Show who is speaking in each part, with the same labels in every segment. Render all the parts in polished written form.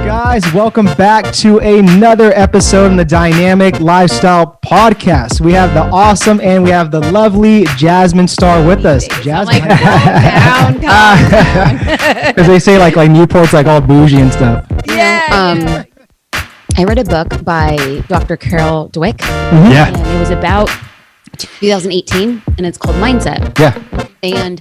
Speaker 1: Guys, welcome back to another episode in the Dynamic Lifestyle Podcast. We have the awesome and we have the lovely Jasmine Star with us. Jasmine,
Speaker 2: calm down.
Speaker 1: because they say like Newport's like all bougie and stuff.
Speaker 2: Yeah. I read a book by Dr. Carol Dweck.
Speaker 1: Yeah.
Speaker 2: And it was about 2018, and it's called Mindset.
Speaker 1: Yeah.
Speaker 2: And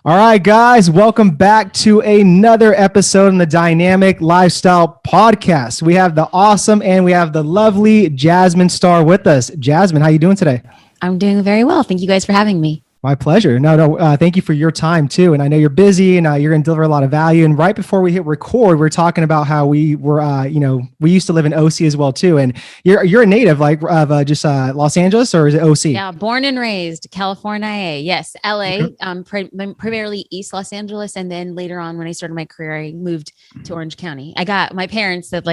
Speaker 1: All right, guys, welcome back to another episode in the Dynamic Lifestyle Podcast. We have the awesome and we have the lovely Jasmine Star with us. Jasmine, how you doing today?
Speaker 2: I'm doing very well. Thank you guys for having me.
Speaker 1: My pleasure. Thank you for your time too. And I know you're busy and you're going to deliver a lot of value. And right before we hit record, we were talking about how we were, we used to live in OC as well too. And you're a native of just Los Angeles, or is it OC?
Speaker 2: Yeah, born and raised California. Yes, LA, primarily East Los Angeles. And then later on, when I started my career, I moved to Orange County. I got my parents that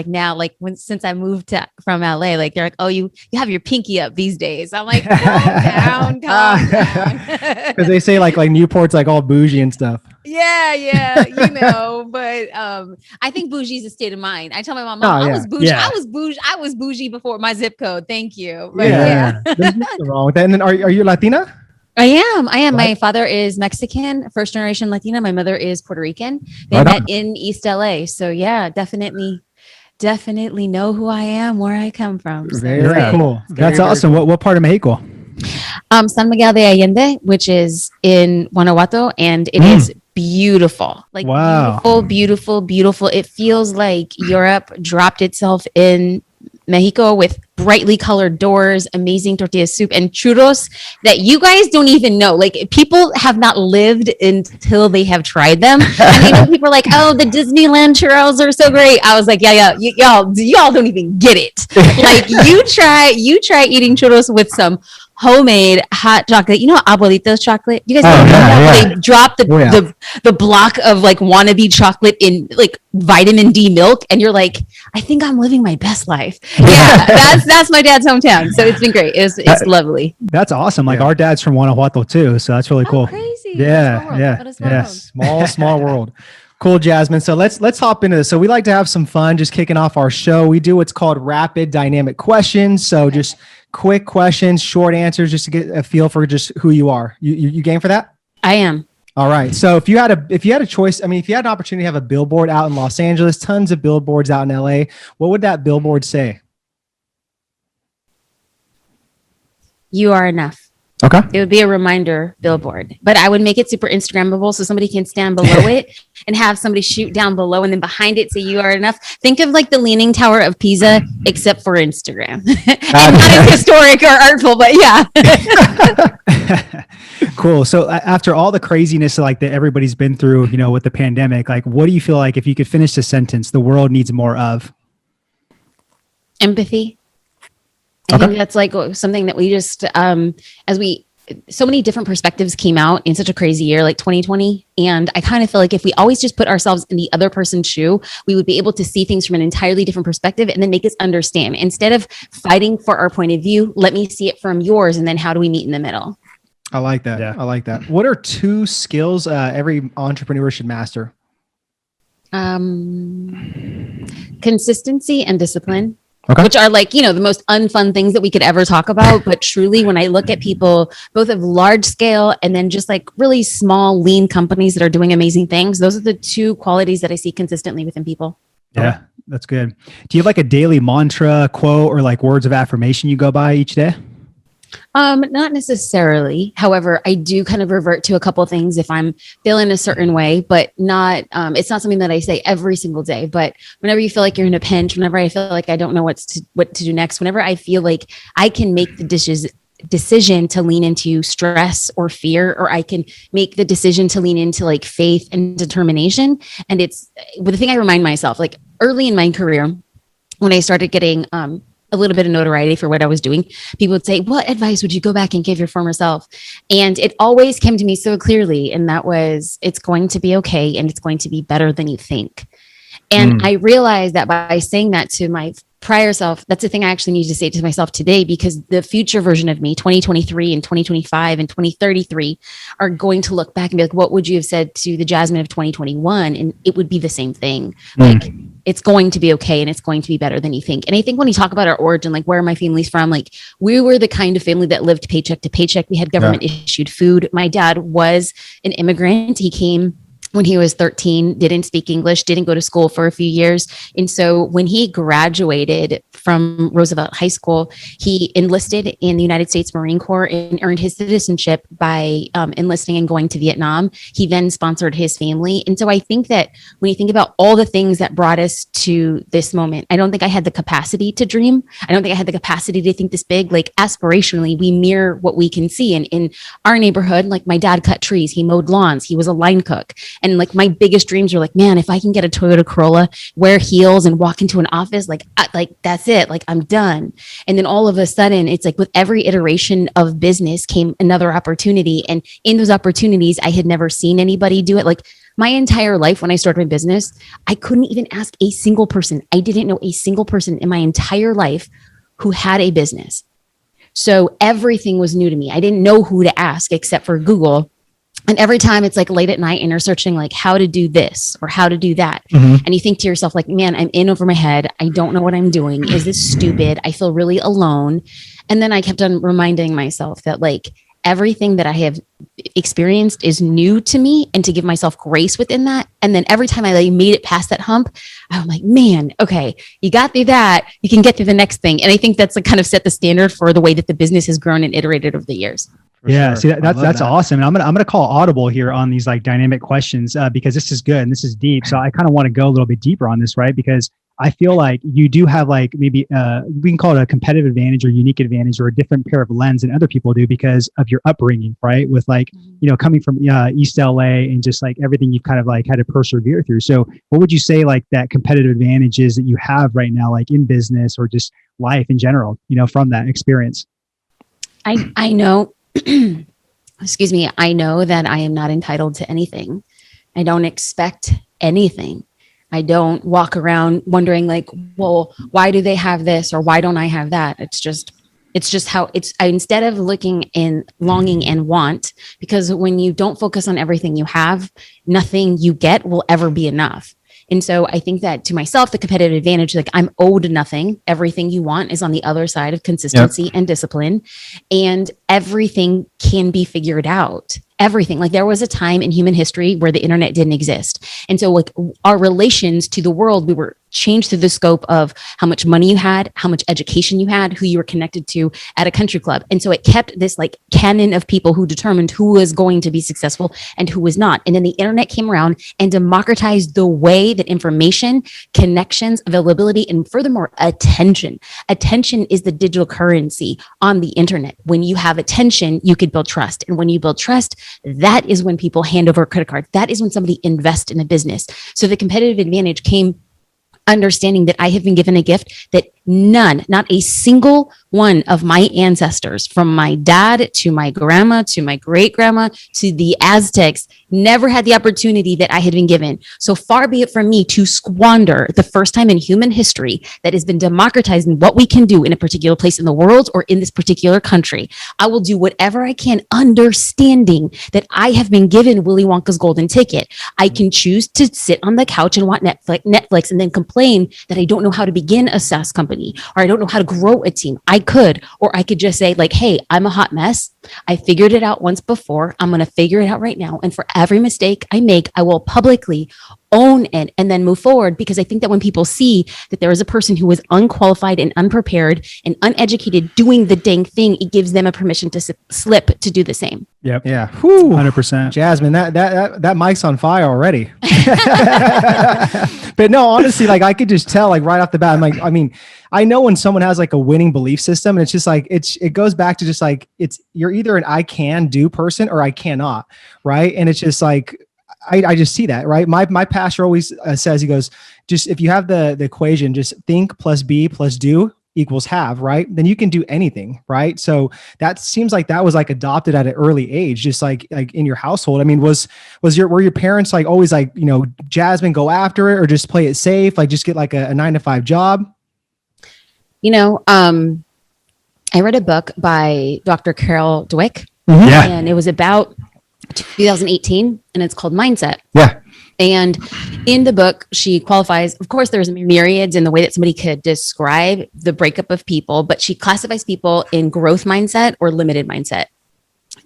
Speaker 2: since I moved from LA, they're like, oh, you have your pinky up these days. I'm like, calm down.
Speaker 1: Because they say like Newport's like all bougie and stuff.
Speaker 2: Yeah, but I think bougie is a state of mind. I tell my mom, I was bougie. Yeah. I was bougie before my zip code. Thank you. But
Speaker 1: There's nothing wrong with that. And then are you Latina?
Speaker 2: I am. What? My father is Mexican, first generation Latina. My mother is Puerto Rican. They met in East LA. So yeah, definitely know who I am, where I come from. So.
Speaker 1: Very cool. That's awesome.
Speaker 3: Cool. What part of Mexico?
Speaker 2: San Miguel de Allende, which is in Guanajuato, and it is beautiful. Wow. Beautiful. It feels like Europe dropped itself in Mexico with brightly colored doors, amazing tortilla soup, and churros that you guys don't even know. Like, people have not lived until they have tried them. And people are like, oh, the Disneyland churros are so great. I was like, y'all don't even get it. Like, you try eating churros with some homemade hot chocolate. You know Abuelita's chocolate? You guys know that? They drop the block of wannabe chocolate in vitamin D milk, and you're like, I think I'm living my best life. Yeah, that's my dad's hometown. So it's been great. It's lovely.
Speaker 3: That's awesome. Like our dad's from Guanajuato too, so that's really cool.
Speaker 2: Crazy.
Speaker 3: Yeah.
Speaker 1: Small world. Cool, Jasmine. So let's hop into this. So we like to have some fun just kicking off our show. We do what's called rapid dynamic questions. So just quick questions, short answers, just to get a feel for just who you are. You game for that?
Speaker 2: I am.
Speaker 1: All right. So if you had a choice, if you had an opportunity to have a billboard out in Los Angeles, tons of billboards out in LA, what would that billboard say?
Speaker 2: You are enough.
Speaker 1: Okay.
Speaker 2: It would be a reminder billboard, but I would make it super Instagrammable so somebody can stand below it and have somebody shoot down below, and then behind it say you are enough. Think of like the Leaning Tower of Pisa, except for Instagram. And not as historic or artful, but yeah.
Speaker 3: Cool. So after all the craziness that everybody's been through, with the pandemic, what do you feel like, if you could finish the sentence, the world needs more of?
Speaker 2: Empathy. I think that's something that we just, so many different perspectives came out in such a crazy year like 2020. And I kind of feel like if we always just put ourselves in the other person's shoe, we would be able to see things from an entirely different perspective and then make us understand. Instead of fighting for our point of view, let me see it from yours. And then how do we meet in the middle?
Speaker 1: I like that.
Speaker 3: Yeah.
Speaker 1: I like that. What are two skills every entrepreneur should master?
Speaker 2: Consistency and discipline.
Speaker 1: Okay.
Speaker 2: Which are the most unfun things that we could ever talk about. But truly, when I look at people, both of large scale and then just really small, lean companies that are doing amazing things, those are the two qualities that I see consistently within people.
Speaker 3: Yeah, that's good. Do you have a daily mantra, quote, or words of affirmation you go by each day?
Speaker 2: Not necessarily. However, I do kind of revert to a couple of things if I'm feeling a certain way, but not, it's not something that I say every single day. But whenever you feel like you're in a pinch, whenever I feel like I don't know what to do next, whenever I feel like I can make the decision to lean into stress or fear, or I can make the decision to lean into faith and determination. And the thing I remind myself, early in my career, when I started getting, a little bit of notoriety for what I was doing, people would say, what advice would you go back and give your former self? And it always came to me so clearly. And that was, it's going to be okay. And it's going to be better than you think. And I realized that by saying that to my prior self, that's the thing I actually need to say to myself today, because the future version of me, 2023 and 2025 and 2033, are going to look back and be like, what would you have said to the Jasmine of 2021? And it would be the same thing. Like, it's going to be okay. And it's going to be better than you think. And I think when you talk about our origin, like where my family's from, like we were the kind of family that lived paycheck to paycheck. We had government issued food. My dad was an immigrant. He came when he was 13, didn't speak English, didn't go to school for a few years. And so when he graduated from Roosevelt High School, he enlisted in the United States Marine Corps and earned his citizenship by enlisting and going to Vietnam. He then sponsored his family. And so I think that when you think about all the things that brought us to this moment, I don't think I had the capacity to dream. I don't think I had the capacity to think this big. Like aspirationally, we mirror what we can see. And in our neighborhood, like my dad cut trees, he mowed lawns, he was a line cook. And like my biggest dreams are like, man, if I can get a Toyota Corolla, wear heels and walk into an office, like that's it. Like I'm done. And then all of a sudden it's like with every iteration of business came another opportunity. And in those opportunities, I had never seen anybody do it. Like my entire life, when I started my business, I couldn't even ask a single person. I didn't know a single person in my entire life who had a business. So everything was new to me. I didn't know who to ask except for Google. And every time it's like late at night and you're searching like how to do this or how to do that. And you think to yourself like, man, I'm in over my head. I don't know what I'm doing. Is this stupid? I feel really alone. And then I kept on reminding myself that like everything that I have experienced is new to me and to give myself grace within that. And then every time I like made it past that hump, I'm like, man, okay, you got through that. You can get through the next thing. And I think that's like kind of set the standard for the way that the business has grown and iterated over the years.
Speaker 3: Yeah, see that's awesome. And I'm gonna call audible here on these like dynamic questions because this is good and this is deep. So I kind of want to go a little bit deeper on this, right? Because I feel like you do have like maybe we can call it a competitive advantage or unique advantage or a different pair of lens than other people do because of your upbringing, right? With like coming from East LA and just like everything you've kind of like had to persevere through. So what would you say like that competitive advantage is that you have right now, like in business or just life in general, from that experience?
Speaker 2: I know. Excuse me. I know that I am not entitled to anything. I don't expect anything. I don't walk around wondering like, well, why do they have this or why don't I have that? It's just how instead of looking in longing and want, because when you don't focus on everything you have, nothing you get will ever be enough. And so I think that to myself, the competitive advantage, like I'm owed nothing. Everything you want is on the other side of consistency and discipline, and everything can be figured out. Everything. Like there was a time in human history where the internet didn't exist. And so like our relations to the world, we were changed through the scope of how much money you had, how much education you had, who you were connected to at a country club. And so it kept this like canon of people who determined who was going to be successful and who was not. And then the internet came around and democratized the way that information, connections, availability, and furthermore, attention. Attention is the digital currency on the internet. When you have attention, you could build trust. And when you build trust, that is when people hand over a credit card. That is when somebody invests in a business. So the competitive advantage came understanding that I have been given a gift that none, not a single one of my ancestors, from my dad to my grandma, to my great grandma, to the Aztecs, never had the opportunity that I had been given. So far be it from me to squander the first time in human history that has been democratized in what we can do in a particular place in the world or in this particular country. I will do whatever I can, understanding that I have been given Willy Wonka's golden ticket. I can choose to sit on the couch and watch Netflix and then complain that I don't know how to begin a SaaS company, or I don't know how to grow a team. I could, or I could just say like, hey, I'm a hot mess. I figured it out once before. I'm going to figure it out right now. And for every mistake I make, I will publicly own it and then move forward. Because I think that when people see that there is a person who is unqualified and unprepared and uneducated doing the dang thing, it gives them a permission to slip to do the same.
Speaker 3: Yep.
Speaker 1: Yeah. Whew.
Speaker 3: 100%.
Speaker 1: Jasmine, that mic's on fire already. But no, honestly, like I could just tell like right off the bat, I'm like, I mean, I know when someone has like a winning belief system and it's just like, it goes back to just like, you're either an I can do person or I cannot. Right. And it's just like, I just see that, right? My pastor always says, he goes, just if you have the equation, just think plus be plus do equals have, right? Then you can do anything, right? So that seems like that was like adopted at an early age, just like in your household. I mean, were your parents like always like, Jasmine, go after it, or just play it safe, like just get like a 9-to-5 job?
Speaker 2: I read a book by Dr. Carol Dweck, and it was about 2018, and it's called Mindset.
Speaker 1: Yeah.
Speaker 2: And in the book, she qualifies, of course, there's myriads in the way that somebody could describe the breakup of people, but she classifies people in growth mindset or limited mindset.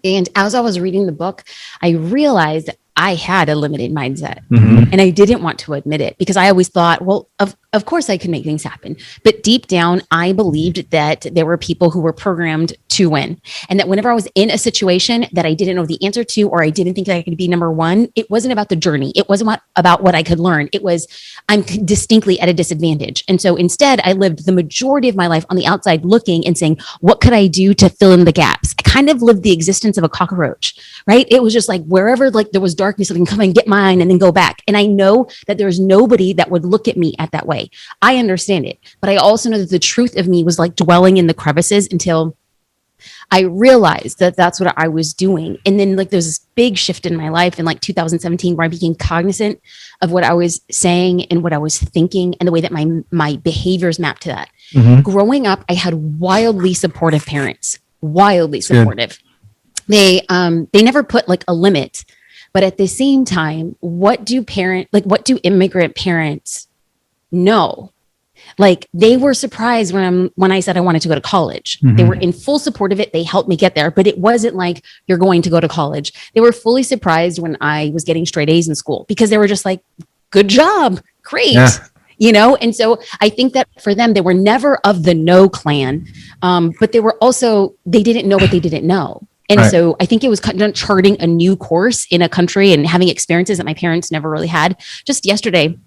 Speaker 2: And as I was reading the book, I realized I had a limited mindset, and I didn't want to admit it because I always thought, well, of course I can make things happen. But deep down, I believed that there were people who were programmed to win. And that whenever I was in a situation that I didn't know the answer to, or I didn't think that I could be number one, it wasn't about the journey. It wasn't about what I could learn. It was, I'm distinctly at a disadvantage. And so instead, I lived the majority of my life on the outside looking and saying, what could I do to fill in the gaps? I kind of lived the existence of a cockroach, right? It was just like wherever like there was darkness, I can come and get mine and then go back. And I know that there's nobody that would look at me at that way. I understand it, but I also know that the truth of me was like dwelling in the crevices until I realized that that's what I was doing. And then like there's this big shift in my life in like 2017 where I became cognizant of what I was saying and what I was thinking and the way that my behaviors mapped to that. Growing up, I had wildly supportive parents, wildly supportive. They never put like a limit, but at the same time, what do immigrant parents know? Like they were surprised when I said I wanted to go to college. They were in full support of it. They helped me get there, but it wasn't like you're going to go to college. They were fully surprised when I was getting straight A's in school because they were just like, good job. Great. Yeah. And so I think that for them, they were never of the no clan. But they didn't know what they didn't know. And so I think it was kind of charting a new course in a country and having experiences that my parents never really had. Just yesterday,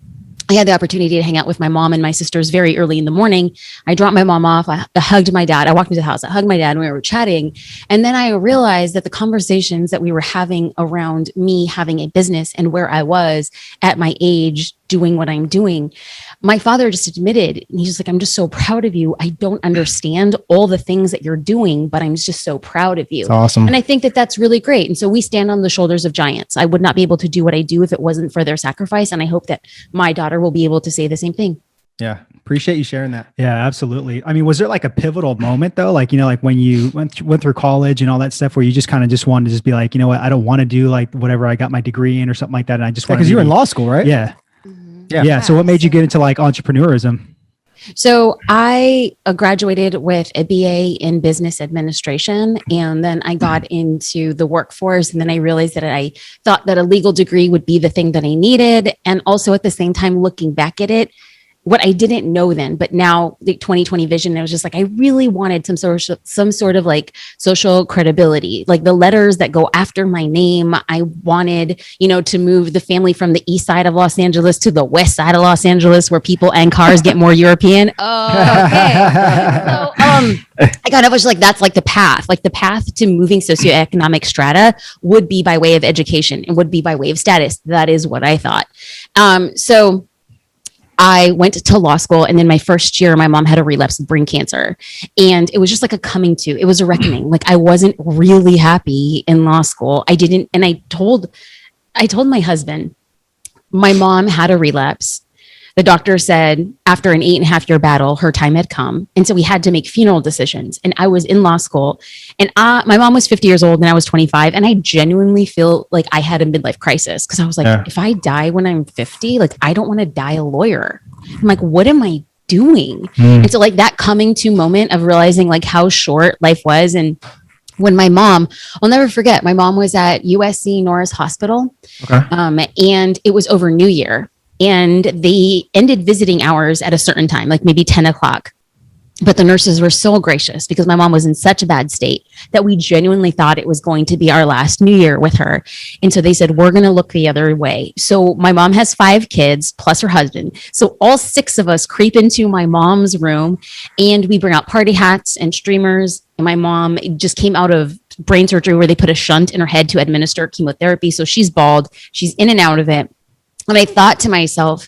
Speaker 2: I had the opportunity to hang out with my mom and my sisters very early in the morning. I dropped my mom off. I hugged my dad. I walked into the house. I hugged my dad and we were chatting. And then I realized that the conversations that we were having around me having a business and where I was at my age doing what I'm doing, my father just admitted, and he's just like, I'm just so proud of you. I don't understand all the things that you're doing, but I'm just so proud of you.
Speaker 1: That's awesome.
Speaker 2: And I think that that's really great. And so we stand on the shoulders of giants. I would not be able to do what I do if it wasn't for their sacrifice. And I hope that my daughter will be able to say the same thing.
Speaker 1: Yeah. Appreciate you sharing that.
Speaker 3: Yeah, absolutely. I mean, was there like a pivotal moment though? Like, like when you went through college and all that stuff where you just kind of just wanted to just be like, you know what, I don't want to do like whatever I got my degree in or something like that. And I just want
Speaker 1: because you were in law school, right?
Speaker 3: Yeah. Yeah. So what made you get into like entrepreneurism?
Speaker 2: So I graduated with a BA in business administration, and then I got into the workforce. And then I realized that I thought that a legal degree would be the thing that I needed. And also at the same time, looking back at it, what I didn't know then, but now the 2020 vision, I was just like, I really wanted some sort of like social credibility, like the letters that go after my name. I wanted, to move the family from the east side of Los Angeles to the west side of Los Angeles, where people and cars get more European. Oh, okay. So, I kind of was like, that's like the path to moving socioeconomic strata would be by way of education and would be by way of status. That is what I thought. So I went to law school, and then my first year, my mom had a relapse of brain cancer, and it was just like a coming to. It was a reckoning. Like I wasn't really happy in law school. I told my husband, my mom had a relapse. The doctor said after an 8.5-year battle, her time had come. And so we had to make funeral decisions. And I was in law school, and my mom was 50 years old and I was 25. And I genuinely feel like I had a midlife crisis because I was like, if I die when I'm 50, like I don't want to die a lawyer. I'm like, what am I doing? And so like that coming to moment of realizing like how short life was. And when I'll never forget, my mom was at USC Norris Hospital. And it was over New Year. And they ended visiting hours at a certain time, like maybe 10 o'clock. But the nurses were so gracious because my mom was in such a bad state that we genuinely thought it was going to be our last New Year with her. And so they said, we're going to look the other way. So my mom has 5 kids plus her husband. So all 6 of us creep into my mom's room, and we bring out party hats and streamers. And my mom just came out of brain surgery where they put a shunt in her head to administer chemotherapy. So she's bald. She's in and out of it. And I thought to myself,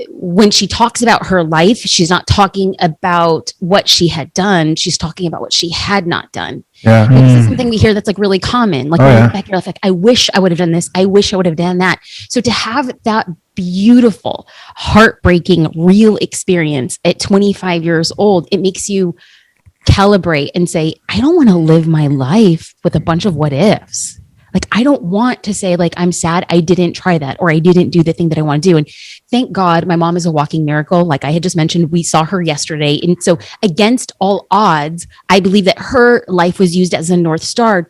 Speaker 2: when she talks about her life, she's not talking about what she had done. She's talking about what she had not done.
Speaker 1: Yeah.
Speaker 2: This is something we hear that's like really common. Like, when you look back, you're like, I wish I would have done this. I wish I would have done that. So to have that beautiful, heartbreaking, real experience at 25 years old, it makes you calibrate and say, I don't want to live my life with a bunch of what ifs. Like, I don't want to say, like, I'm sad I didn't try that, or I didn't do the thing that I want to do. And thank God my mom is a walking miracle. Like I had just mentioned, we saw her yesterday. And so against all odds, I believe that her life was used as a North Star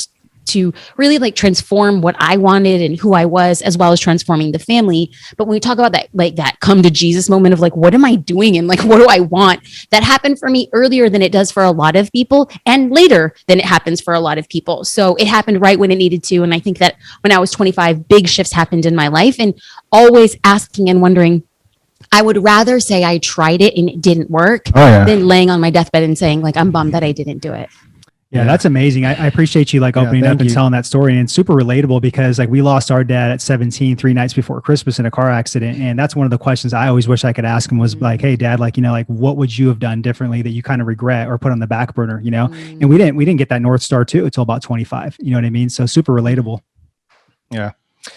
Speaker 2: to really like transform what I wanted and who I was, as well as transforming the family. But when we talk about that, like that come to Jesus moment of like, what am I doing? And like, what do I want? That happened for me earlier than it does for a lot of people, and later than it happens for a lot of people. So it happened right when it needed to. And I think that when I was 25, big shifts happened in my life, and always asking and wondering, I would rather say I tried it and it didn't work than laying on my deathbed and saying like, I'm bummed that I didn't do it.
Speaker 3: Yeah, that's amazing. I appreciate you like opening up and telling that story, and it's super relatable because like we lost our dad at 17, 3 nights before Christmas in a car accident. And that's one of the questions I always wish I could ask him was like, hey dad, like, you know, like what would you have done differently that you kind of regret or put on the back burner, you know? And we didn't get that North Star too until about 25, you know what I mean? So super relatable.
Speaker 1: Yeah.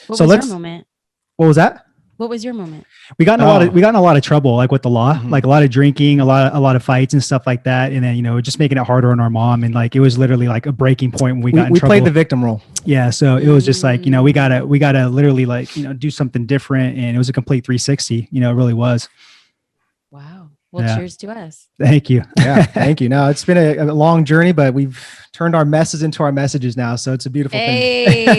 Speaker 2: What was your moment?
Speaker 3: What was that?
Speaker 2: What was your moment?
Speaker 3: We got in a lot of trouble, like with the law, like a lot of drinking, a lot of fights and stuff like that. And then, you know, just making it harder on our mom. And like, it was literally like a breaking point when we got in trouble. We played
Speaker 1: the victim role.
Speaker 3: Yeah. So it was just like, you know, we gotta literally like, you know, do something different. And it was a complete 360, you know, it really was.
Speaker 2: Wow. Well, cheers to us.
Speaker 3: Thank you.
Speaker 1: Yeah. Thank you. No, it's been a long journey, but we've turned our messes into our messages now. So it's a beautiful thing.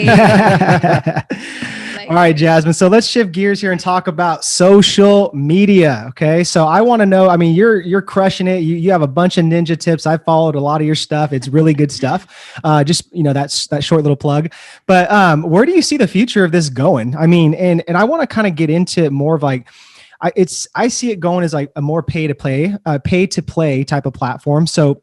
Speaker 1: All right, Jasmine. So let's shift gears here and talk about social media. Okay. So I want to know, I mean, you're crushing it. You have a bunch of ninja tips. I followed a lot of your stuff. It's really good stuff. Just, you know, that's that short little plug, but where do you see the future of this going? I mean, and I want to kind of get into more of like, I see it going as like a more pay to play type of platform. So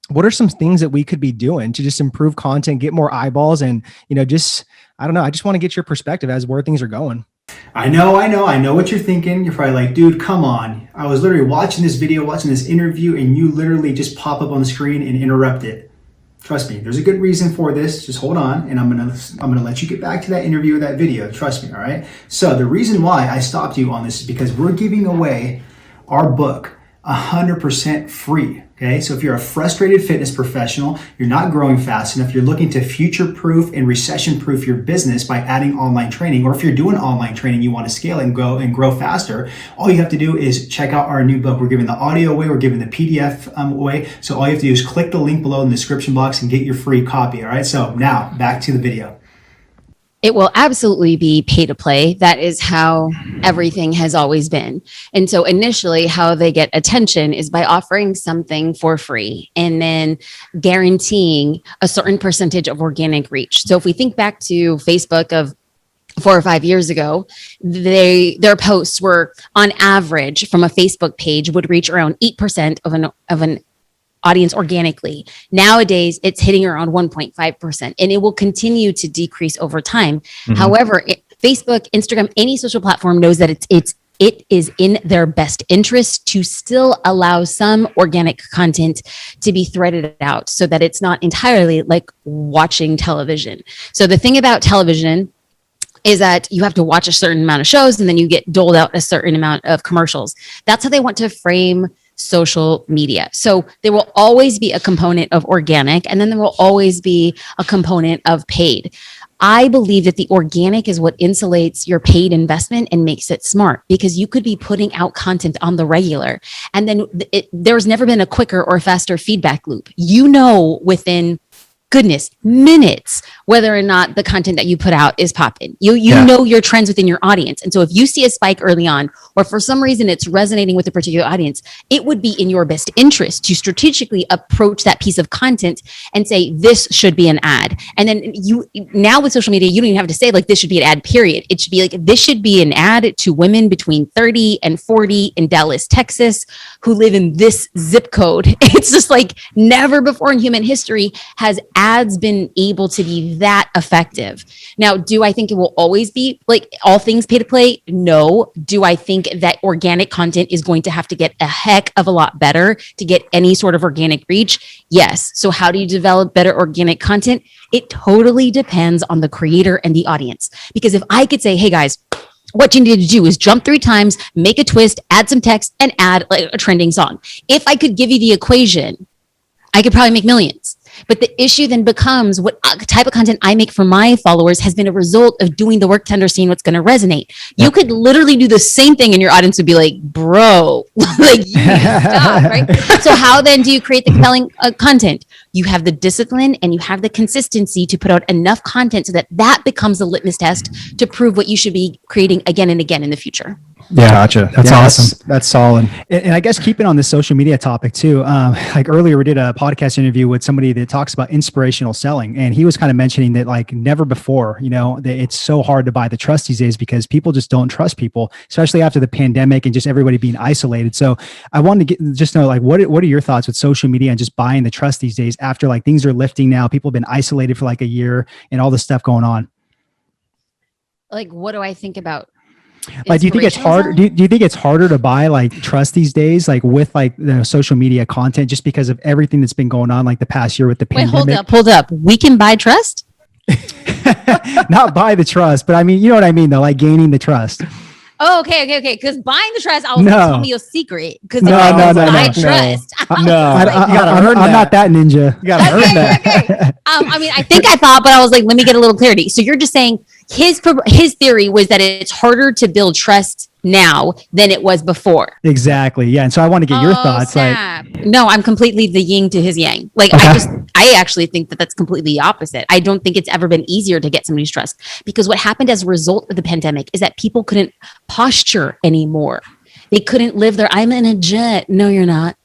Speaker 1: what are some things that we could be doing to just improve content, get more eyeballs, and, you know, just, I don't know. I just want to get your perspective as where things are going.
Speaker 4: I know what you're thinking. You're probably like, dude, come on. I was literally watching this video, watching this interview, and you literally just pop up on the screen and interrupt it. Trust me, there's a good reason for this. Just hold on, and I'm gonna let you get back to that interview or that video. Trust me, all right? So the reason why I stopped you on this is because we're giving away our book 100% free. Okay, so if you're a frustrated fitness professional, you're not growing fast enough, you're looking to future-proof and recession-proof your business by adding online training, or if you're doing online training, you want to scale and grow faster, all you have to do is check out our new book. We're giving the audio away, we're giving the PDF away. So all you have to do is click the link below in the description box and get your free copy. All right, so now back to the video.
Speaker 2: It will absolutely be pay to play. That is how everything has always been. And so initially how they get attention is by offering something for free and then guaranteeing a certain percentage of organic reach. So if we think back to Facebook of 4 or 5 years ago, their posts were on average from a Facebook page would reach around 8% of an audience organically. Nowadays, it's hitting around 1.5%, and it will continue to decrease over time. Mm-hmm. However, Facebook, Instagram, any social platform knows that it is in their best interest to still allow some organic content to be threaded out so that it's not entirely like watching television. So the thing about television is that you have to watch a certain amount of shows and then you get doled out a certain amount of commercials. That's how they want to frame social media. So there will always be a component of organic, and then there will always be a component of paid. I believe that the organic is what insulates your paid investment and makes it smart, because you could be putting out content on the regular, and then there's never been a quicker or faster feedback loop. You know, within minutes, whether or not the content that you put out is popping. You know your trends within your audience. And so if you see a spike early on, or for some reason it's resonating with a particular audience, it would be in your best interest to strategically approach that piece of content and say, this should be an ad. And then now with social media, you don't even have to say like, this should be an ad, period. It should be like, this should be an ad to women between 30 and 40 in Dallas, Texas, who live in this zip code. It's just like never before in human history has ads been able to be that effective? Now, do I think it will always be like all things pay to play? No. Do I think that organic content is going to have to get a heck of a lot better to get any sort of organic reach? Yes. So how do you develop better organic content? It totally depends on the creator and the audience. Because if I could say, hey guys, what you need to do is jump 3 times, make a twist, add some text, and add like a trending song. If I could give you the equation, I could probably make millions. But the issue then becomes what type of content I make for my followers has been a result of doing the work to understand what's going to resonate. You could literally do the same thing and your audience would be like, bro, like you need to stop, right? So how then do you create the compelling content? You have the discipline and you have the consistency to put out enough content so that that becomes a litmus test to prove what you should be creating again and again in the future.
Speaker 1: Yeah, gotcha. That's awesome. That's solid.
Speaker 3: And I guess keeping on the social media topic too, like earlier we did a podcast interview with somebody that talks about inspirational selling. And he was kind of mentioning that like never before, that it's so hard to buy the trust these days because people just don't trust people, especially after the pandemic and just everybody being isolated. So I wanted to just know like, what are your thoughts with social media and just buying the trust these days after like things are lifting now, people have been isolated for like a year and all this stuff going on?
Speaker 2: Like, what do I think about?
Speaker 3: Like, do you think it's hard? Do you think it's harder to buy like trust these days, like with like the social media content, just because of everything that's been going on like the past year with the pandemic?
Speaker 2: Hold up. We can buy trust?
Speaker 3: Not buy the trust, but I mean, you know what I mean though, like gaining the trust.
Speaker 2: Oh, okay. Because buying the trust, I was like, tell me your secret. Because
Speaker 3: no,
Speaker 2: trust.
Speaker 3: I'm not that ninja.
Speaker 1: You gotta earn that.
Speaker 2: Okay. I mean, I think I thought, but I was like, let me get a little clarity. So you're just saying his theory was that it's harder to build trust now than it was before.
Speaker 3: Exactly. Yeah. And so I want to get your thoughts.
Speaker 2: Snap. Like, no, I'm completely the yin to his yang. Like, okay. I actually think that that's completely opposite. I don't think it's ever been easier to get somebody's trust because what happened as a result of the pandemic is that people couldn't posture anymore. They couldn't live their, I'm in a jet. No, you're not.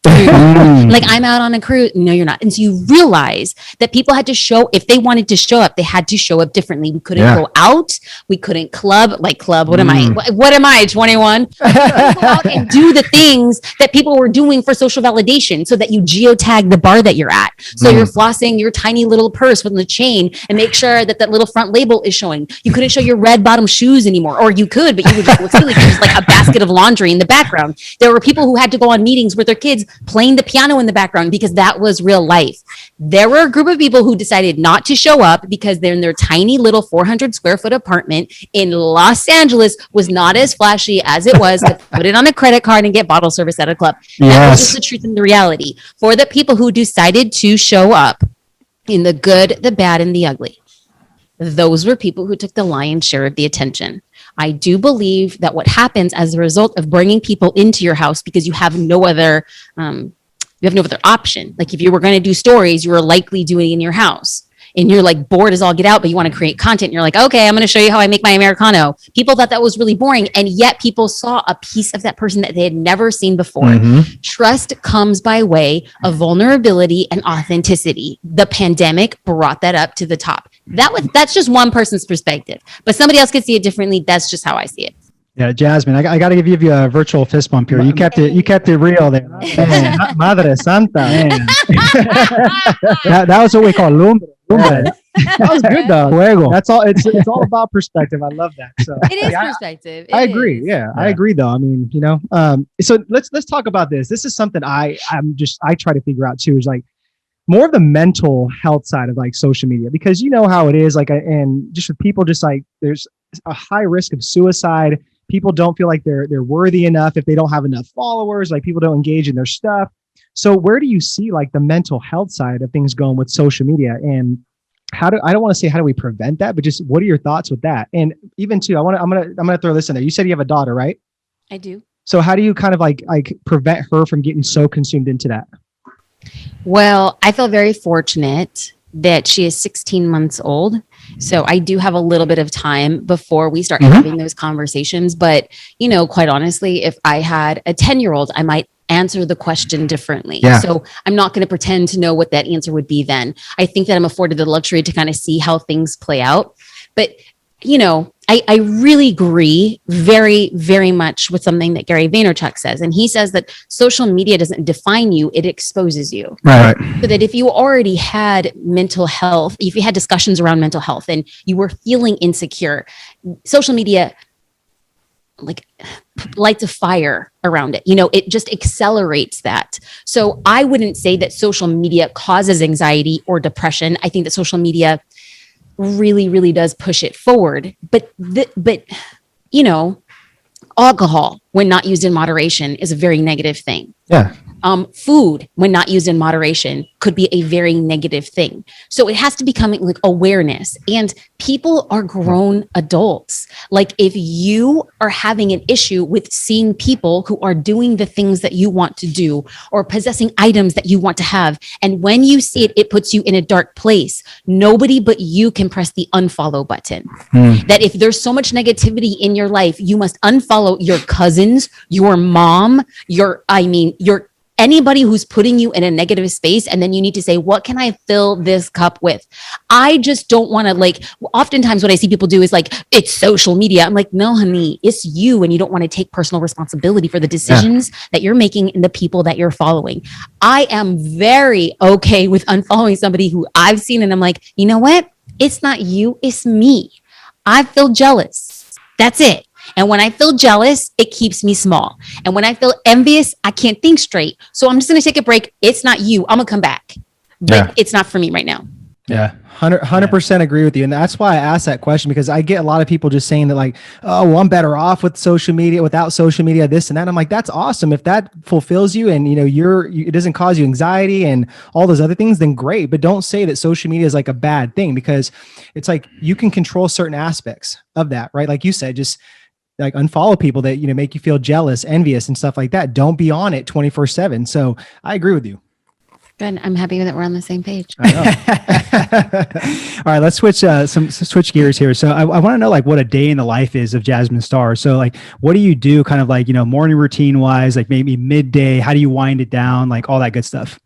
Speaker 2: Like I'm out on a cruise. No, you're not. And so you realize that people had to show, if they wanted to show up, they had to show up differently. We couldn't go out. We couldn't club. What am I? What am I? 21? Go out and do the things that people were doing for social validation so that you geotag the bar that you're at. So you're flossing your tiny little purse with the chain and make sure that that little front label is showing. You couldn't show your red bottom shoes anymore, or you could, but you would just look silly because there's like a basket of laundry in the background. There were people who had to go on meetings with their kids playing the piano in the background because that was real life. There were a group of people who decided not to show up because they're in their tiny little 400 square foot apartment in Los Angeles was not as flashy as it was to put it on a credit card and get bottle service at a club.
Speaker 3: Yes.
Speaker 2: That was just the truth and the reality. For the people who decided to show up in the good, the bad, and the ugly, those were people who took the lion's share of the attention. I do believe that what happens as a result of bringing people into your house because you have no other option. Like if you were going to do stories, you were likely doing it in your house and you're like bored as all get out, but you want to create content. You're like, okay, I'm going to show you how I make my Americano. People thought that was really boring. And yet people saw a piece of that person that they had never seen before. Trust comes by way of vulnerability and authenticity. The pandemic brought that up to the top. That's just one person's perspective, but somebody else could see it differently. That's just how I see it.
Speaker 3: Yeah, Jasmine, I got to give you a virtual fist bump here. You kept it real there. Man, Madre Santa. Man. that was what we call lumbre. That was good though. Fuego. That's all. It's all about perspective. I love that. So
Speaker 2: it is perspective.
Speaker 3: I agree. Yeah, I agree though. I mean, so let's talk about this. This is something I try to figure out too. Is like more of the mental health side of like social media because you know how it is. Like, and just with people, just like there's a high risk of suicide. People don't feel like they're worthy enough if they don't have enough followers. Like people don't engage in their stuff. So where do you see like the mental health side of things going with social media? And I don't want to say how do we prevent that, but just what are your thoughts with that? And even too, I'm gonna throw this in there. You said you have a daughter, right?
Speaker 2: I do.
Speaker 3: So how do you kind of like prevent her from getting so consumed into that?
Speaker 2: Well, I feel very fortunate that she is 16 months old. So I do have a little bit of time before we start having those conversations. But, quite honestly, if I had a 10-year-old, I might answer the question differently. Yeah. So I'm not going to pretend to know what that answer would be then. I think that I'm afforded the luxury to kind of see how things play out. But, I I really agree very, very much with something that Gary Vaynerchuk says. And he says that social media doesn't define you, it exposes you.
Speaker 3: Right.
Speaker 2: So that if you already had mental health, if you had discussions around mental health and you were feeling insecure, social media like lights a fire around it. It just accelerates that. So I wouldn't say that social media causes anxiety or depression. I think that social media really, really does push it forward. But alcohol, when not used in moderation, is a very negative thing.
Speaker 1: Yeah.
Speaker 2: Food, when not used in moderation, could be a very negative thing. So it has to become like awareness. And people are grown adults. Like if you are having an issue with seeing people who are doing the things that you want to do or possessing items that you want to have, and when you see it, it puts you in a dark place. Nobody but you can press the unfollow button. That if there's so much negativity in your life, you must unfollow your cousins, your mom, your anybody who's putting you in a negative space. And then you need to say, what can I fill this cup with? I just don't want to oftentimes what I see people do is it's social media. I'm like, no, honey, it's you. And you don't want to take personal responsibility for the decisions that you're making and the people that you're following. I am very okay with unfollowing somebody who I've seen. And I'm like, you know what? It's not you, it's me. I feel jealous. That's it. And when I feel jealous, it keeps me small. And when I feel envious, I can't think straight. So I'm just going to take a break. It's not you. I'm going to come back. But it's not for me right now.
Speaker 1: Yeah. 100% agree with you. And that's why I asked that question, because I get a lot of people just saying that oh, well, I'm better off with social media, without social media, this and that. I'm like, that's awesome. If that fulfills you and, it doesn't cause you anxiety and all those other things, then great. But don't say that social media is a bad thing, because it's you can control certain aspects of that, right? Like you said, just unfollow people that, make you feel jealous, envious and stuff like that. Don't be on it 24/7. So I agree with you.
Speaker 2: Good. I'm happy that we're on the same page.
Speaker 1: All right, let's switch gears here. So I want to know what a day in the life is of Jasmine Star. So what do you do kind of morning routine wise, maybe midday, how do you wind it down? All that good stuff.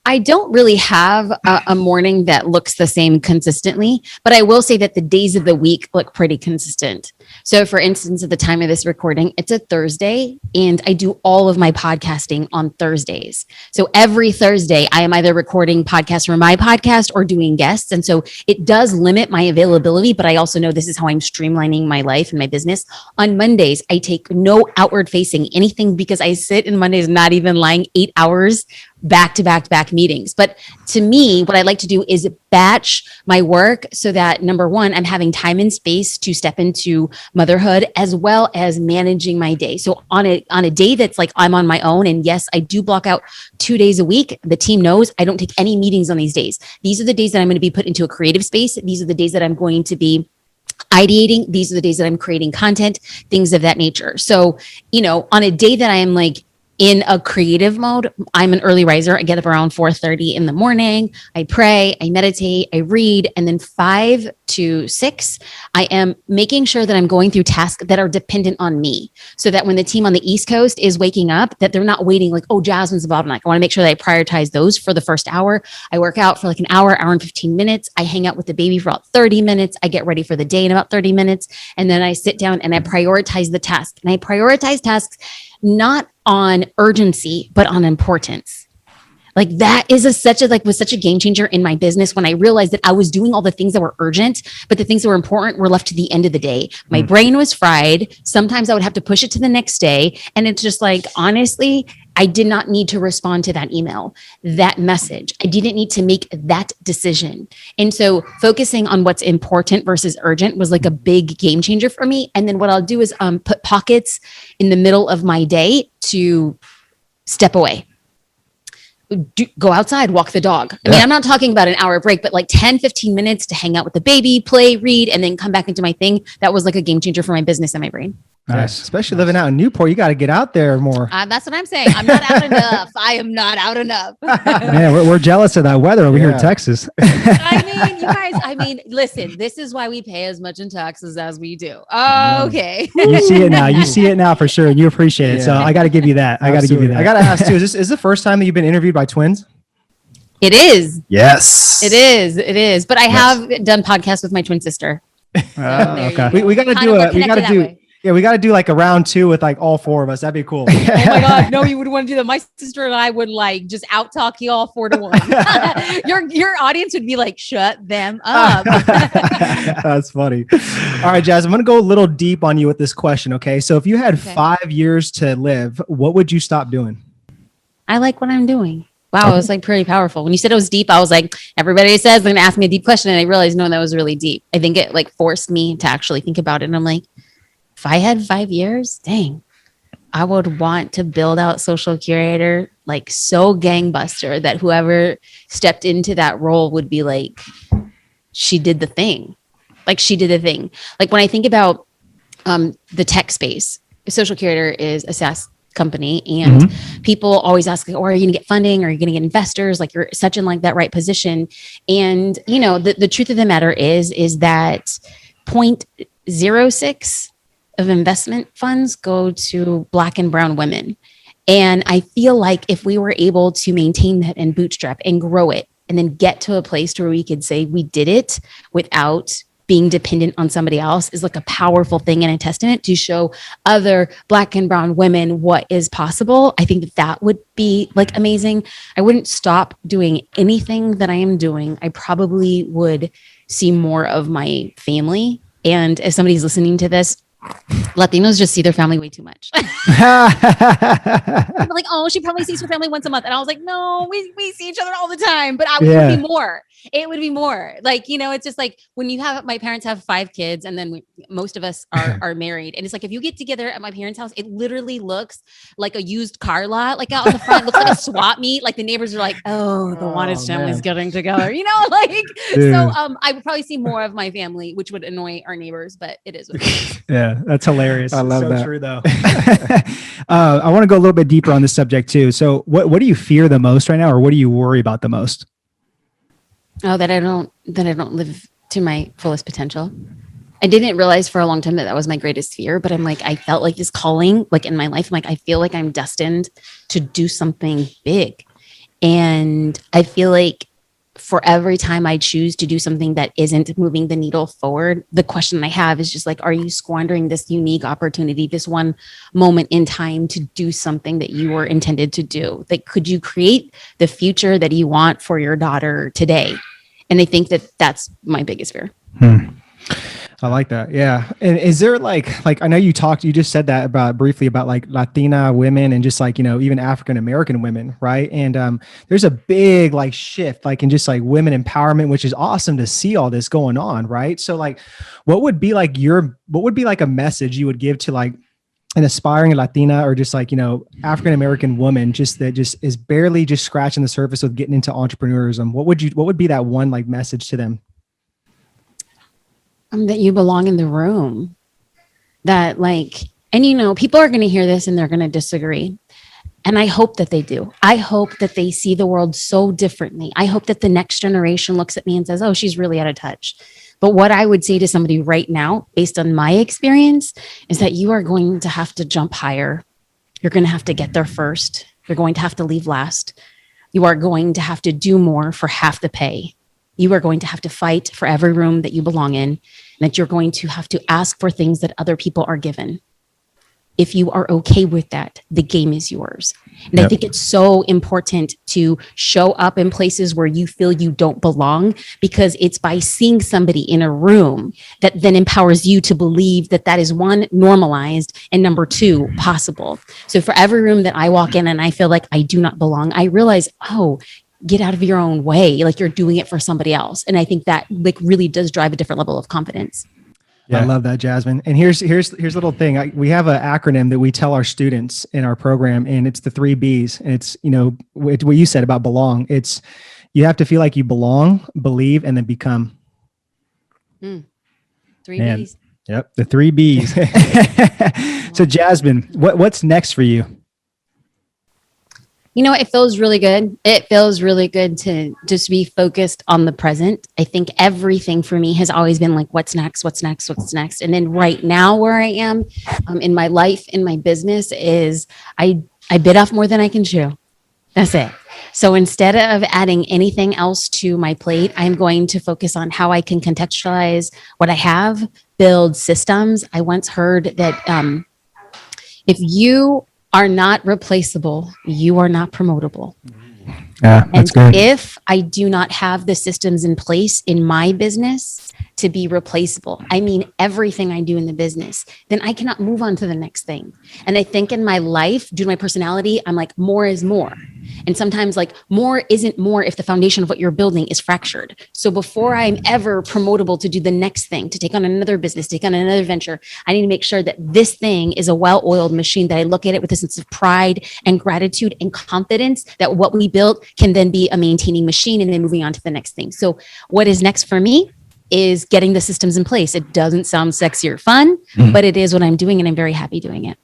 Speaker 2: I don't really have a morning that looks the same consistently, but I will say that the days of the week look pretty consistent. So for instance, at the time of this recording, it's a Thursday and I do all of my podcasting on Thursdays. So every Thursday I am either recording podcasts for my podcast or doing guests. And so it does limit my availability, but I also know this is how I'm streamlining my life and my business. On Mondays, I take no outward facing anything because I sit in Mondays, not even lying 8 hours back-to-back meetings. But to me, what I like to do is batch my work so that number one, I'm having time and space to step into motherhood as well as managing my day. So on a day that's I'm on my own, and yes, I do block out 2 days a week. The team knows I don't take any meetings on these days. These are the days that I'm going to be put into a creative space. These are the days that I'm going to be ideating. These are the days that I'm creating content, things of that nature. So, on a day that I am in a creative mode, I'm an early riser. I get up around 4:30 in the morning. I pray, I meditate, I read, and then 5 to 6, I am making sure that I'm going through tasks that are dependent on me, so that when the team on the East Coast is waking up, that they're not waiting oh, Jasmine's about to. I want to make sure that I prioritize those for the first hour. I work out for an hour and 15 minutes. I hang out with the baby for about 30 minutes. I get ready for the day in about 30 minutes. And then I sit down and I prioritize the task. And I prioritize tasks not on urgency, but on importance. That is was such a game changer in my business when I realized that I was doing all the things that were urgent, but the things that were important were left to the end of the day. My brain was fried. Sometimes I would have to push it to the next day. And it's just honestly, I did not need to respond to that email, that message. I didn't need to make that decision. And so focusing on what's important versus urgent was a big game changer for me. And then what I'll do is put pockets in the middle of my day to step away. Go outside, walk the dog. I mean, I'm not talking about an hour break, but 10, 15 minutes to hang out with the baby, play, read, and then come back into my thing. That was a game changer for my business and my brain.
Speaker 1: Nice. Especially living out in Newport, you got to get out there more.
Speaker 2: That's what I'm saying. I'm not out enough. I am not out enough.
Speaker 1: Man, we're jealous of that weather over here in Texas.
Speaker 2: I mean, you guys, listen, this is why we pay as much in taxes as we do. Okay.
Speaker 3: You see it now. You see it now for sure. And you appreciate it. So I got to give you that. I got to give you that.
Speaker 1: I got to ask too, is this the first time that you've been interviewed by twins?
Speaker 2: It is.
Speaker 1: Yes.
Speaker 2: It is. But I have done podcasts with my twin sister. There you
Speaker 3: Okay.
Speaker 2: go.
Speaker 1: We got to
Speaker 2: Kind
Speaker 1: do
Speaker 2: of
Speaker 1: a,
Speaker 2: we're connected that way.
Speaker 1: yeah, we got to do like a round 2 with like all 4 of us. That'd be cool.
Speaker 2: Oh my God. No, you would want to do that. My sister and I would like just out talk you all 4-1. Your audience would be like, shut them up.
Speaker 1: That's funny. All right, Jazz, I'm going to go a little deep on you with this question. Okay. So if you had 5 years to live, what would you stop doing?
Speaker 2: I like what I'm doing. Wow, it was like pretty powerful. When you said it was deep, I was like, everybody says they're gonna ask me a deep question, and I realized no, that was really deep. I think it like forced me to actually think about it. And I'm like, if I had 5 years, dang, I would want to build out social curator like so gangbuster that whoever stepped into that role would be like, she did the thing. Like she did the thing. Like when I think about the tech space, social curator is a SaaS company, and people always ask, like, oh, are you going to get funding? Are you going to get investors? Like you're such in like that right position. And you know, the truth of the matter is that 0.06 of investment funds go to Black and brown women. And I feel like if we were able to maintain that and bootstrap and grow it, and then get to a place where we could say we did it without being dependent on somebody else, is like a powerful thing and a testament to show other Black and brown women what is possible. I think that would be like amazing. I wouldn't stop doing anything that I am doing. I probably would see more of my family. And if somebody's listening to this, Latinos just see their family way too much. I'm like, oh, she probably sees her family once a month. And I was like, no, we see each other all the time. But it would be more. It would be more. Like, you know, it's just like when you have, my parents have 5 kids, and then most of us are married. And it's like, if you get together at my parents' house, it literally looks like a used car lot. Like out in the front, it looks like a swap meet. Like the neighbors are like, oh, the Wattage family's getting together. You know, like, so I would probably see more of my family, which would annoy our neighbors, but it is what it is.
Speaker 3: Yeah, that's hilarious.
Speaker 1: I love that.
Speaker 3: True though.
Speaker 1: I want to go a little bit deeper on this subject too. So what do you fear the most right now, or what do you worry about the most?
Speaker 2: Oh, that I don't live to my fullest potential. I didn't realize for a long time that was my greatest fear, but I'm like, I felt like this calling, like in my life. I'm like, I feel like I'm destined to do something big. And I feel like for every time I choose to do something that isn't moving the needle forward, the question I have is just like, are you squandering this unique opportunity, this one moment in time to do something that you were intended to do? Like, could you create the future that you want for your daughter today? And I think that that's my biggest fear.
Speaker 1: I like that. Yeah. And is there like I know you just said that briefly about like Latina women and just like, you know, even African-American women. Right. And there's a big like shift, like in just like women empowerment, which is awesome to see all this going on. Right. So like, what would be like a message you would give to like an aspiring Latina or just like, you know, African-American woman that is barely just scratching the surface with getting into entrepreneurism? What would be that one like message to them?
Speaker 2: That you belong in the room, that like, and you know, people are going to hear this and they're going to disagree. And I hope that they do. I hope that they see the world so differently. I hope that the next generation looks at me and says, oh, she's really out of touch. But what I would say to somebody right now, based on my experience, is that you are going to have to jump higher. You're going to have to get there first. You're going to have to leave last. You are going to have to do more for half the pay. You are going to have to fight for every room that you belong in, and that you're going to have to ask for things that other people are given. If you are okay with that, the game is yours. And I think it's so important to show up in places where you feel you don't belong, because it's by seeing somebody in a room that then empowers you to believe that that is, one, normalized, and number 2, possible. So for every room that I walk in and I feel like I do not belong, I realize, oh, get out of your own way. Like you're doing it for somebody else. And I think that like really does drive a different level of confidence.
Speaker 1: Yeah. I love that, Jasmine. And here's a little thing. We have an acronym that we tell our students in our program, and it's the 3 B's. And it's, you know, what you said about belong. It's, you have to feel like you belong, believe, and then become.
Speaker 2: 3 B's.
Speaker 1: Yep. The 3 B's. So Jasmine, what's next for you?
Speaker 2: You know, it feels really good. It feels really good to just be focused on the present. I think everything for me has always been like, what's next? What's next? What's next? And then right now where I am in my life, in my business is I bit off more than I can chew. That's it. So instead of adding anything else to my plate, I'm going to focus on how I can contextualize what I have, build systems. I once heard that if you are not replaceable, you are not promotable.
Speaker 1: Yeah, that's
Speaker 2: And
Speaker 1: good.
Speaker 2: if I do not have the systems in place in my business to be replaceable, I mean everything I do in the business, then I cannot move on to the next thing. And I think in my life, due to my personality, I'm like, more is more. And sometimes like more isn't more if the foundation of what you're building is fractured. So before I'm ever promotable to do the next thing, to take on another business, take on another venture, I need to make sure that this thing is a well-oiled machine, that I look at it with a sense of pride and gratitude and confidence that what we built can then be a maintaining machine and then moving on to the next thing. So what is next for me is getting the systems in place. It doesn't sound sexy or fun, but it is what I'm doing, and I'm very happy doing it.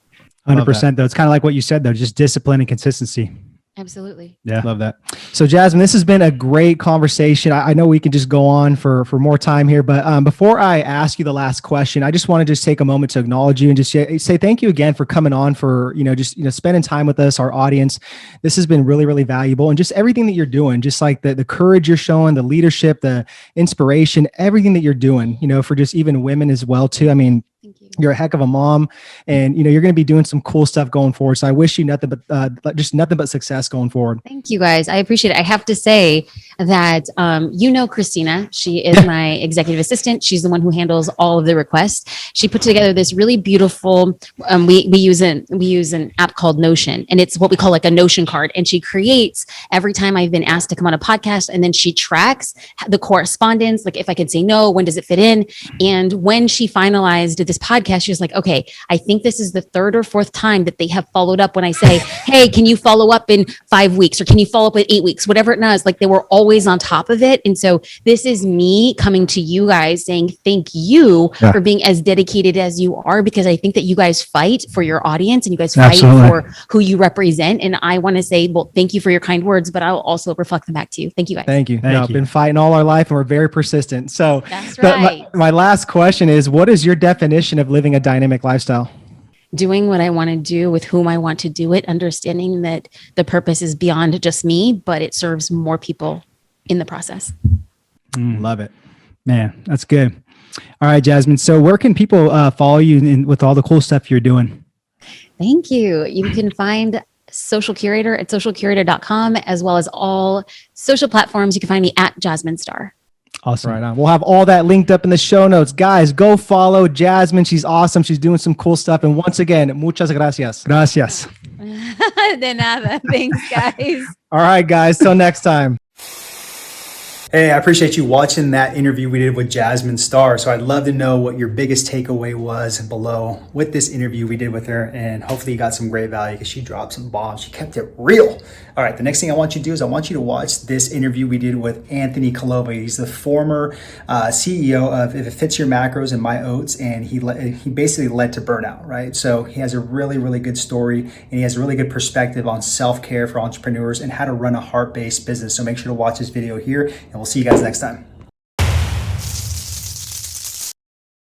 Speaker 3: 100% though. It's kind of like what you said though, just discipline and consistency.
Speaker 2: Absolutely.
Speaker 3: Yeah.
Speaker 1: Love that. So Jasmine, this has been a great conversation. I know we can just go on for more time here, but before I ask you the last question, I just want to just take a moment to acknowledge you and just say thank you again for coming on, for, spending time with us, our audience. This has been really, really valuable. And just everything that you're doing, just like the courage you're showing, the leadership, the inspiration, everything that you're doing, for just even women as well too. I mean,
Speaker 2: Thank you.
Speaker 1: you're a heck of a mom, and you're going to be doing some cool stuff going forward. So I wish you nothing but success going forward.
Speaker 2: Thank you guys. I appreciate it. I have to say that, Christina, she is my executive assistant. She's the one who handles all of the requests. She put together this really beautiful, we use an app called Notion, and it's what we call like a Notion card. And she creates every time I've been asked to come on a podcast, and then she tracks the correspondence. Like if I could say no, when does it fit in? And when she finalized this podcast, she was like, okay, I think this is the third or fourth time that they have followed up when I say, hey, can you follow up in 5 weeks, or can you follow up in 8 weeks, whatever it is. Like they were always on top of it. And so this is me coming to you guys saying thank you for being as dedicated as you are, because I think that you guys fight for your audience and you guys fight for who you represent. And I want to say, well, thank you for your kind words, but I'll also reflect them back to you. Thank you guys.
Speaker 1: Thank you. I've been fighting all our life, and we're very persistent. So
Speaker 2: that's right.
Speaker 1: My last question is, what is your definition of living a dynamic lifestyle?
Speaker 2: Doing what I want to do with whom I want to do it, understanding that the purpose is beyond just me, but it serves more people in the process.
Speaker 1: Love it.
Speaker 3: Man, that's good. All right, Jasmine. So where can people follow you with all the cool stuff you're doing?
Speaker 2: Thank you. You can find Social Curator at socialcurator.com, as well as all social platforms. You can find me at Jasmine Star.
Speaker 3: Awesome.
Speaker 1: Right on. We'll have all that linked up in the show notes. Guys, go follow Jasmine. She's awesome. She's doing some cool stuff. And once again, muchas gracias.
Speaker 3: Gracias.
Speaker 2: De nada. Thanks, guys.
Speaker 1: All right, guys. Till next time.
Speaker 4: Hey, I appreciate you watching that interview we did with Jasmine Star. So I'd love to know what your biggest takeaway was below with this interview we did with her. And hopefully you got some great value, because she dropped some bombs. She kept it real. All right, the next thing I want you to do is I want you to watch this interview we did with Anthony Kalova. He's the former CEO of If It Fits Your Macros and My Oats, and he basically led to burnout, right? So he has a really, really good story, and he has a really good perspective on self-care for entrepreneurs and how to run a heart-based business. So make sure to watch this video here, and we'll see you guys next time.